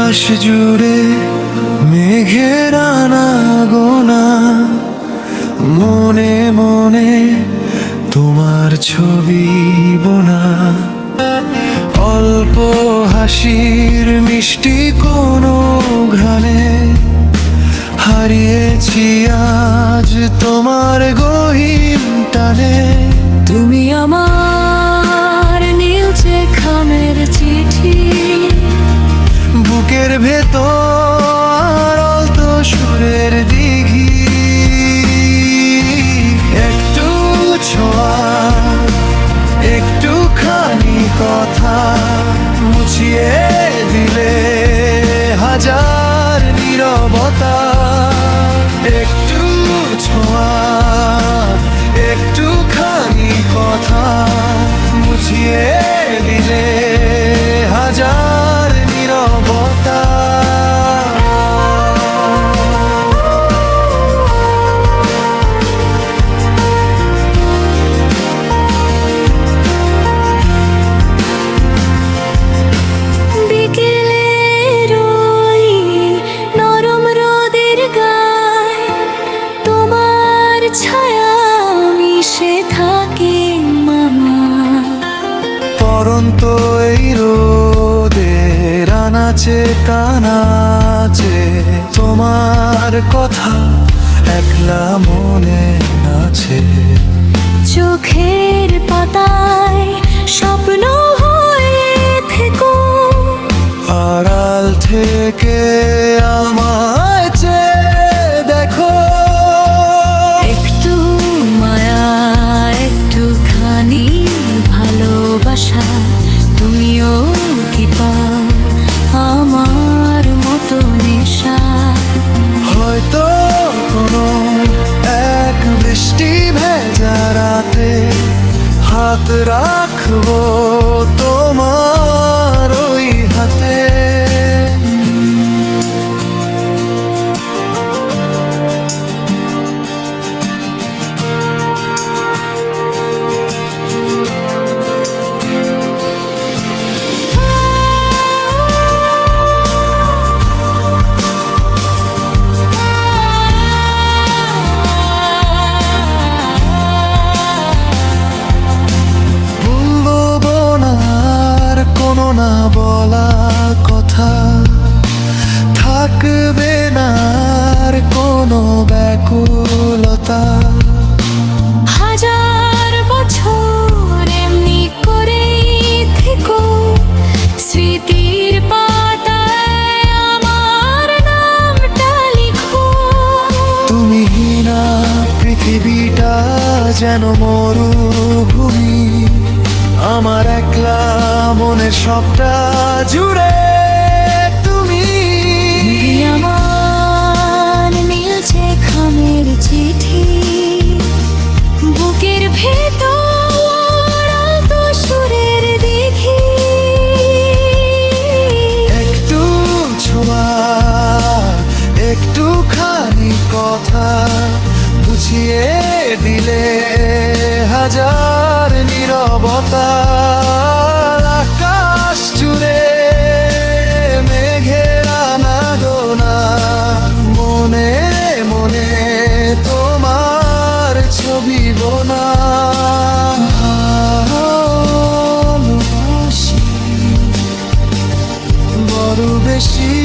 আকাশ জুড়ে মেঘের আনাগোনা, মনে মনে তোমার ছবি বোনা। অল্প হাসির মিষ্টি কোনো ঘ্রাণে হারিয়েছি আজ তোমার গহীন টানে। তুমি আমার নীলচে খামের চিঠি, বুকের ভেতর অলতো সুরের দিঘি। একটু ছোঁয়া, একটুখানি কথা, মুছিয়ে দিলে হাজার নীরবতা। একটু ছোঁয়া, একটুখানি কথা, মুছিয়ে দিলে হাজার নীরবতা। বিকেলের ওই নরম রোদের গায়ে তোমার ছায়া মিশে থাকে মামা। পরন্ত এই রোদের আনাচে কানাচে তোমার কথা একলা মনে আছে। চোখের পাতায় স্বপ্ন হয়ে থেকো, আড়াল থেকে আমায় চেয়ে দেখো। একটু মায়া, একটুখানি ভালোবাসা, তুমিও কি পাও আমার মতো নেশা? হয়তো কোনো এক বৃষ্টি ভেজা রাতে হাত রাখবো তোমার ওই হাতে। না বলা কথা থাকবে না আর কোনো ব্যাকুলতা। হাজার বছর এমনি করেই থেকো, স্মৃতির পাতায় আমার নামটা লিখো। তুমি না পৃথিবীটা যেন মরুভূমি, আমার একলা মনের সবটা জুড়ে তুমি। আমার নীলচে খামের চিঠি, বুকের ভেতর আলতো সুরের দিঘি। একটু ছোঁয়া, একটুখানি কথা, বুঝিয়ে দিলে হাজার নীরবতা। আকাশ জুড়ে মেঘের আনাগোনা, মনে মনে তোমার ছবি বোনা। ভালোবাসি বড় বেশি।